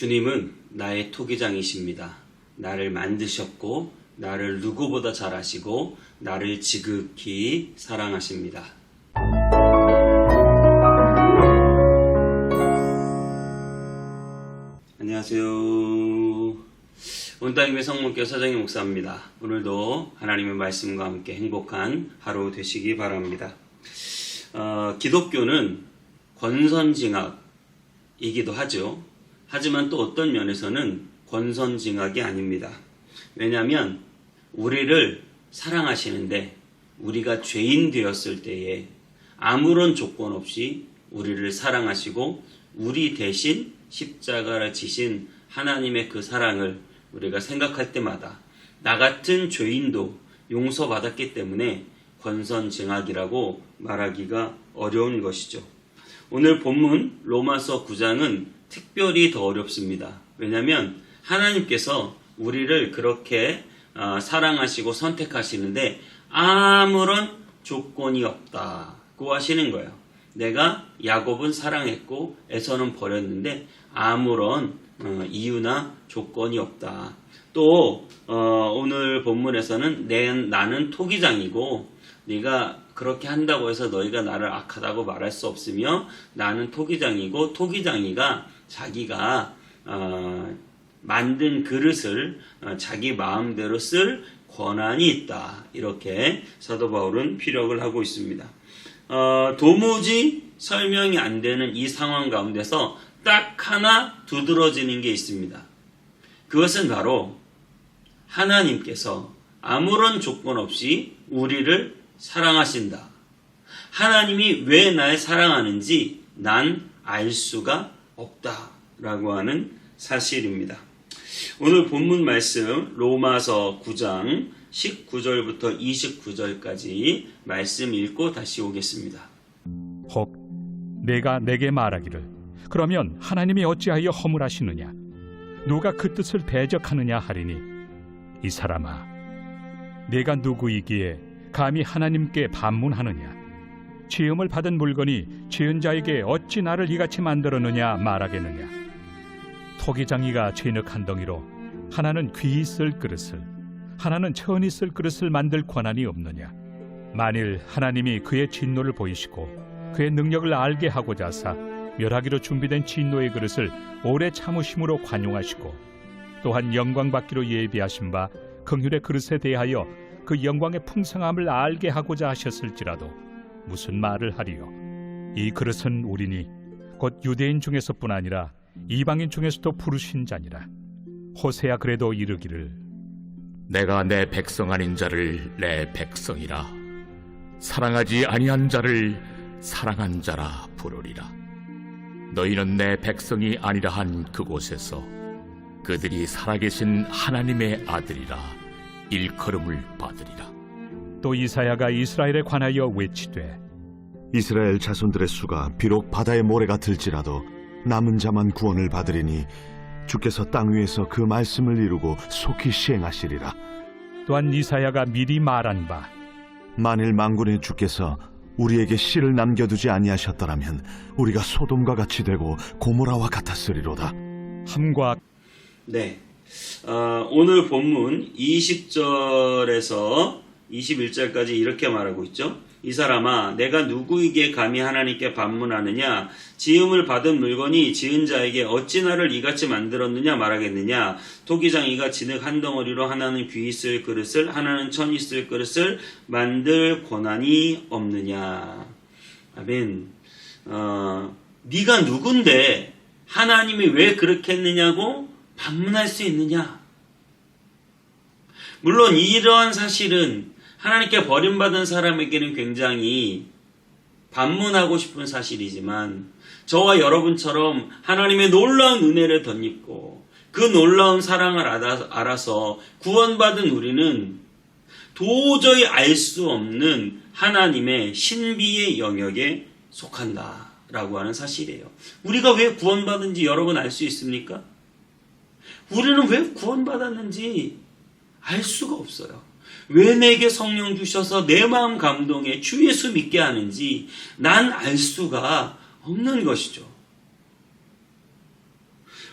주님은 나의 토기장이십니다. 나를 만드셨고 나를 누구보다 잘 아시고 나를 지극히 사랑하십니다. 안녕하세요. 온따님의 성목교 서정희 목사입니다. 오늘도 하나님의 말씀과 함께 행복한 하루 되시기 바랍니다. 기독교는 권선징악이기도 하죠. 하지만 또 어떤 면에서는 권선징악이 아닙니다. 왜냐하면 우리를 사랑하시는데 우리가 죄인 되었을 때에 아무런 조건 없이 우리를 사랑하시고 우리 대신 십자가를 지신 하나님의 그 사랑을 우리가 생각할 때마다 나 같은 죄인도 용서받았기 때문에 권선징악이라고 말하기가 어려운 것이죠. 오늘 본문 로마서 9장은 특별히 더 어렵습니다. 왜냐하면 하나님께서 우리를 그렇게 사랑하시고 선택하시는데 아무런 조건이 없다고 하시는 거예요. 내가 야곱은 사랑했고 에서는 버렸는데 아무런 이유나 조건이 없다. 또 오늘 본문에서는 나는 토기장이고 네가 그렇게 한다고 해서 너희가 나를 악하다고 말할 수 없으며 나는 토기장이고 토기장이가 자기가 만든 그릇을 자기 마음대로 쓸 권한이 있다. 이렇게 사도 바울은 피력을 하고 있습니다. 도무지 설명이 안 되는 이 상황 가운데서 딱 하나 두드러지는 게 있습니다. 그것은 바로 하나님께서 아무런 조건 없이 우리를 사랑하신다. 하나님이 왜 날 사랑하는지 난 알 수가 없다라고 하는 사실입니다. 오늘 본문 말씀 로마서 9장 19절부터 29절까지 말씀 읽고 다시 오겠습니다. 혹 내가 내게 말하기를 그러면 하나님이 어찌하여 허물하시느냐 누가 그 뜻을 대적하느냐 하리니 이 사람아 내가 누구이기에 감히 하나님께 반문하느냐 지음을 받은 물건이 지은 자에게 어찌 나를 이같이 만들었느냐 말하겠느냐 토기장이가 진흙 한 덩이로 하나는 귀히 쓸 그릇을 하나는 천히 쓸 그릇을 만들 권한이 없느냐 만일 하나님이 그의 진노를 보이시고 그의 능력을 알게 하고자 하사 멸하기로 준비된 진노의 그릇을 오래 참으심으로 관용하시고 또한 영광받기로 예비하신 바 긍휼의 그릇에 대하여 그 영광의 풍성함을 알게 하고자 하셨을지라도 무슨 말을 하리요 이 그릇은 우리니 곧 유대인 중에서뿐 아니라 이방인 중에서도 부르신 자니라 호세야 그래도 이르기를 내가 내 백성 아닌 자를 내 백성이라 사랑하지 아니한 자를 사랑한 자라 부르리라 너희는 내 백성이 아니라 한 그곳에서 그들이 살아계신 하나님의 아들이라 일컬음을 받으리라 또 이사야가 이스라엘에 관하여 외치되 이스라엘 자손들의 수가 비록 바다의 모래가 들지라도 남은 자만 구원을 받으리니 주께서 땅 위에서 그 말씀을 이루고 속히 시행하시리라. 또한 이사야가 미리 말한 바 만일 만군의 주께서 우리에게 씨를 남겨두지 아니하셨더라면 우리가 소돔과 같이 되고 고모라와 같았으리로다. 함과 네, 오늘 본문 20절에서 21절까지 이렇게 말하고 있죠. 이 사람아 내가 누구에게 감히 하나님께 반문하느냐 지음을 받은 물건이 지은 자에게 어찌 나를 이같이 만들었느냐 말하겠느냐 토기장이가 진흙 한 덩어리로 하나는 귀히 쓸 그릇을 하나는 천히 쓸 그릇을 만들 권한이 없느냐. 아멘. 네가 누군데 하나님이 왜 그렇게 했느냐고 반문할 수 있느냐. 물론 이러한 사실은 하나님께 버림받은 사람에게는 굉장히 반문하고 싶은 사실이지만 저와 여러분처럼 하나님의 놀라운 은혜를 덧입고 그 놀라운 사랑을 알아서 구원받은 우리는 도저히 알 수 없는 하나님의 신비의 영역에 속한다라고 하는 사실이에요. 우리가 왜 구원받은지 여러분 알 수 있습니까? 우리는 왜 구원받았는지 알 수가 없어요. 왜 내게 성령 주셔서 내 마음 감동에 주 예수 믿게 하는지 난 알 수가 없는 것이죠.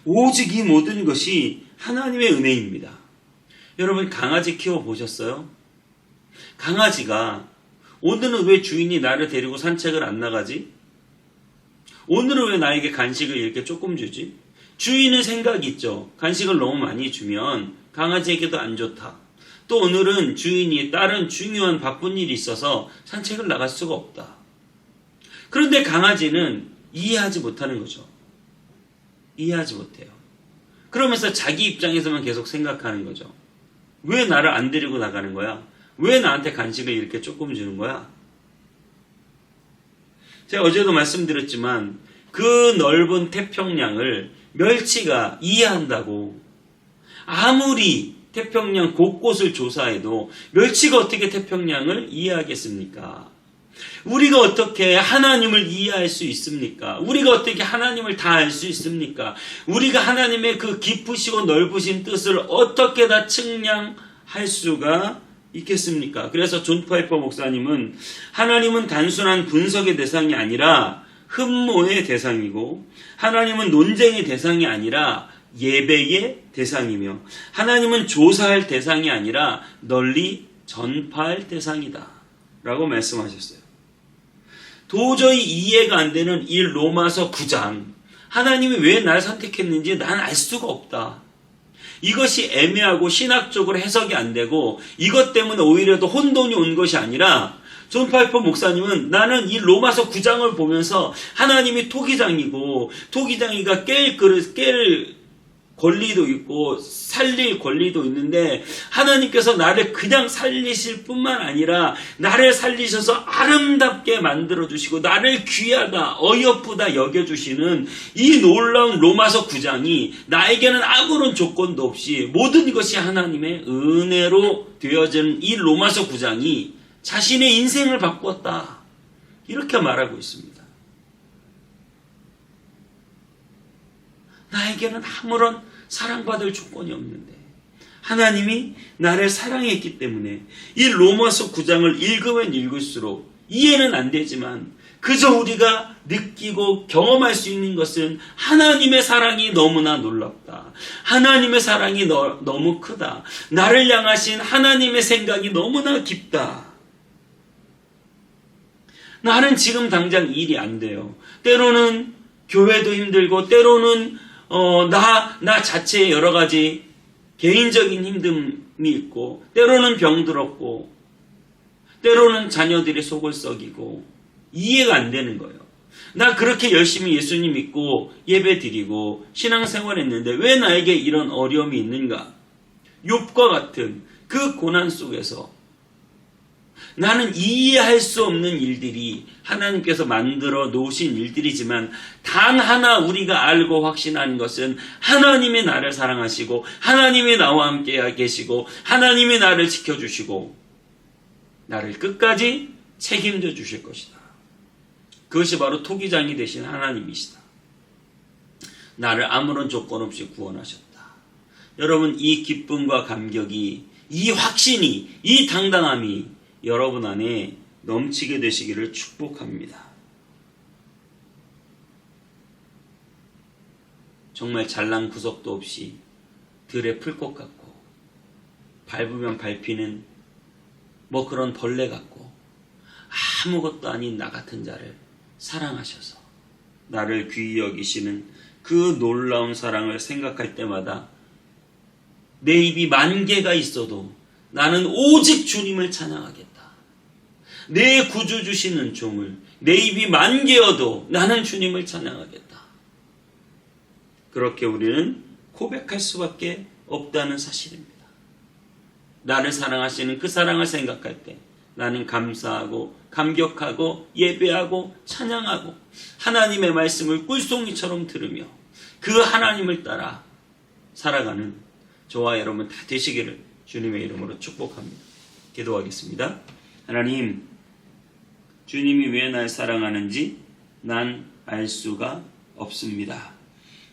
오직 이 모든 것이 하나님의 은혜입니다. 여러분 강아지 키워보셨어요? 강아지가 오늘은 왜 주인이 나를 데리고 산책을 안 나가지? 오늘은 왜 나에게 간식을 이렇게 조금 주지? 주인은 생각이 있죠. 간식을 너무 많이 주면 강아지에게도 안 좋다. 또 오늘은 주인이 다른 중요한 바쁜 일이 있어서 산책을 나갈 수가 없다. 그런데 강아지는 이해하지 못하는 거죠. 이해하지 못해요. 그러면서 자기 입장에서만 계속 생각하는 거죠. 왜 나를 안 데리고 나가는 거야? 왜 나한테 간식을 이렇게 조금 주는 거야? 제가 어제도 말씀드렸지만 그 넓은 태평양을 멸치가 이해한다고 아무리 태평양 곳곳을 조사해도 멸치가 어떻게 태평양을 이해하겠습니까? 우리가 어떻게 하나님을 이해할 수 있습니까? 우리가 어떻게 하나님을 다 알 수 있습니까? 우리가 하나님의 그 깊으시고 넓으신 뜻을 어떻게 다 측량할 수가 있겠습니까? 그래서 존 파이퍼 목사님은 하나님은 단순한 분석의 대상이 아니라 흠모의 대상이고 하나님은 논쟁의 대상이 아니라 예배의 대상이며 하나님은 조사할 대상이 아니라 널리 전파할 대상이다 라고 말씀하셨어요. 도저히 이해가 안 되는 이 로마서 9장 하나님이 왜 날 선택했는지 난 알 수가 없다. 이것이 애매하고 신학적으로 해석이 안 되고 이것 때문에 오히려 더 혼돈이 온 것이 아니라 존 파이퍼 목사님은 나는 이 로마서 9장을 보면서 하나님이 토기장이고 토기장이가 깰 권리도 있고 살릴 권리도 있는데 하나님께서 나를 그냥 살리실 뿐만 아니라 나를 살리셔서 아름답게 만들어주시고 나를 귀하다 어여쁘다 여겨주시는 이 놀라운 로마서 9장이 나에게는 아무런 조건도 없이 모든 것이 하나님의 은혜로 되어진 이 로마서 9장이 자신의 인생을 바꾸었다 이렇게 말하고 있습니다. 나에게는 아무런 사랑받을 조건이 없는데 하나님이 나를 사랑했기 때문에 이 로마서 9장을 읽으면 읽을수록 이해는 안 되지만 그저 우리가 느끼고 경험할 수 있는 것은 하나님의 사랑이 너무나 놀랍다. 하나님의 사랑이 너무 크다. 나를 향하신 하나님의 생각이 너무나 깊다. 나는 지금 당장 일이 안 돼요. 때로는 교회도 힘들고 때로는 나 자체에 여러 가지 개인적인 힘듦이 있고 때로는 병들었고 때로는 자녀들이 속을 썩이고 이해가 안 되는 거예요. 나 그렇게 열심히 예수님 믿고 예배 드리고 신앙생활 했는데 왜 나에게 이런 어려움이 있는가? 욥과 같은 그 고난 속에서 나는 이해할 수 없는 일들이 하나님께서 만들어 놓으신 일들이지만 단 하나 우리가 알고 확신하는 것은 하나님이 나를 사랑하시고 하나님이 나와 함께 계시고 하나님이 나를 지켜주시고 나를 끝까지 책임져 주실 것이다. 그것이 바로 토기장이 되신 하나님이시다. 나를 아무런 조건 없이 구원하셨다. 여러분 이 기쁨과 감격이 이 확신이 이 당당함이 여러분 안에 넘치게 되시기를 축복합니다. 정말 잘난 구석도 없이 들에 풀꽃 같고 밟으면 밟히는 뭐 그런 벌레 같고 아무것도 아닌 나 같은 자를 사랑하셔서 나를 귀히 여기시는 그 놀라운 사랑을 생각할 때마다 내 입이 10,000개가 있어도 나는 오직 주님을 찬양하겠다. 내 구주 주시는 종을 내 입이 10,000개여도 나는 주님을 찬양하겠다. 그렇게 우리는 고백할 수밖에 없다는 사실입니다. 나를 사랑하시는 그 사랑을 생각할 때 나는 감사하고 감격하고 예배하고 찬양하고 하나님의 말씀을 꿀송이처럼 들으며 그 하나님을 따라 살아가는 저와 여러분 다 되시기를 주님의 이름으로 축복합니다. 기도하겠습니다. 하나님, 주님이 왜 날 사랑하는지 난 알 수가 없습니다.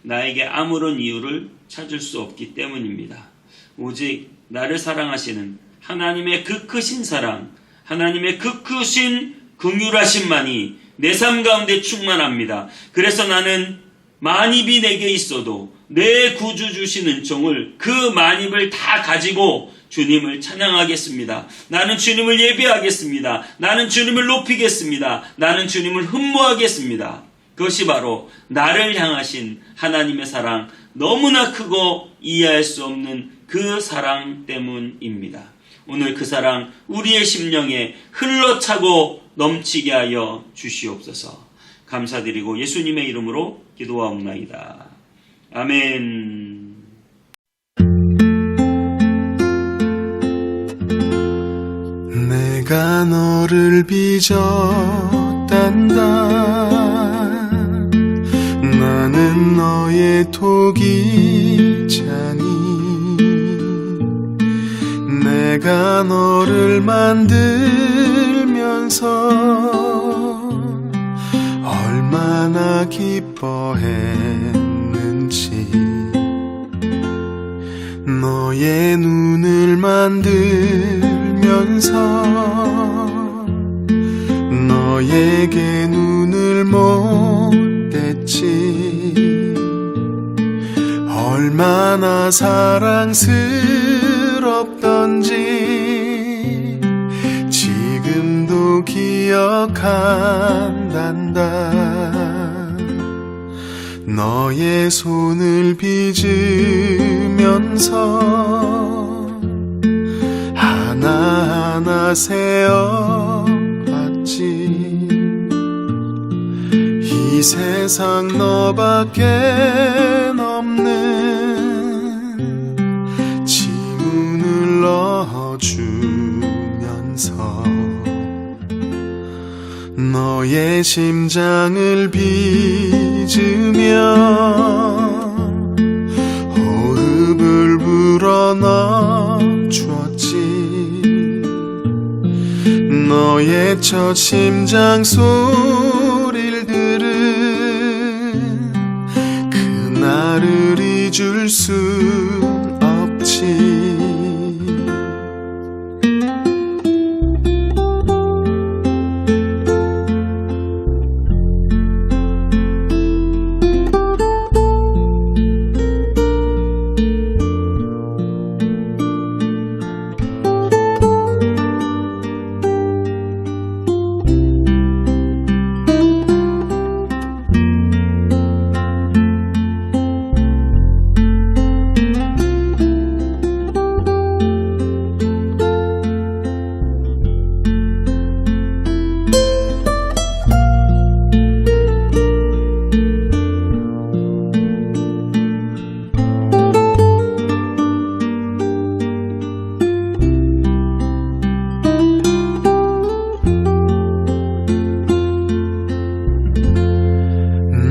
나에게 아무런 이유를 찾을 수 없기 때문입니다. 오직 나를 사랑하시는 하나님의 그 크신 사랑, 하나님의 그 크신 긍휼하심만이 내 삶 가운데 충만합니다. 그래서 나는 만입이 내게 있어도 내 구주 주신 은총을 그 만입을 다 가지고 주님을 찬양하겠습니다. 나는 주님을 예배하겠습니다. 나는 주님을 높이겠습니다. 나는 주님을 흠모하겠습니다. 그것이 바로 나를 향하신 하나님의 사랑, 너무나 크고 이해할 수 없는 그 사랑 때문입니다. 오늘 그 사랑 우리의 심령에 흘러차고 넘치게 하여 주시옵소서. 감사드리고 예수님의 이름으로 기도하옵나이다. 아멘. 내가 너를 빚었단다. 나는 너의 토기자니. 내가 너를 만들면서 얼마나 기뻐했는지. 너의 눈을 만들면서 너에게 눈을 못 댔지. 얼마나 사랑스럽던지 지금도 기억한단다. 너의 손을 빚으면서 하나하나 세어봤지. 이 세상 너밖에 없는 지문을 넣어주면서 너의 심장을 빚으며 호흡을 불어넣어주었지. 너의 첫 심장 소리를 들은 그날을 잊을 순 없지.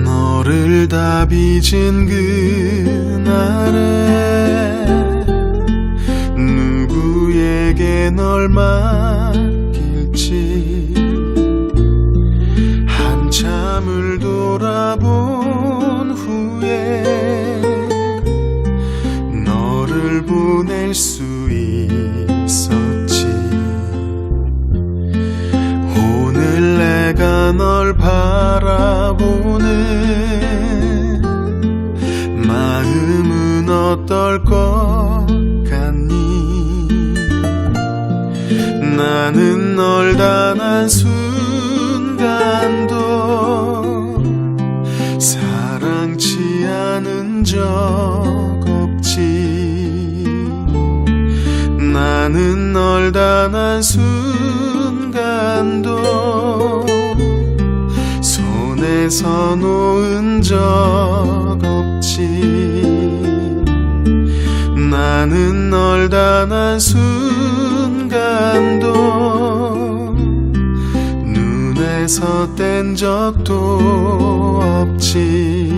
너를 다 빚은 그날에 누구에게 널 맡길지. 한참을 돌아본 후에 너를 보낼 수 있었지. 오늘 내가 널 바라보는 마음은 어떨 것 같니? 나는 널 단 한순간도 사랑치 않은 적 없지. 나는 널 단 한순간도 손에서 놓은 적 없지. 나는 널 단 한순간도 눈에서 뗀 적도 없지.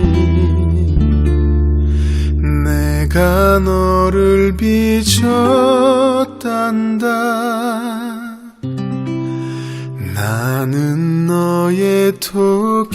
내가 너를 빚었단다. 나는 너의 토기장이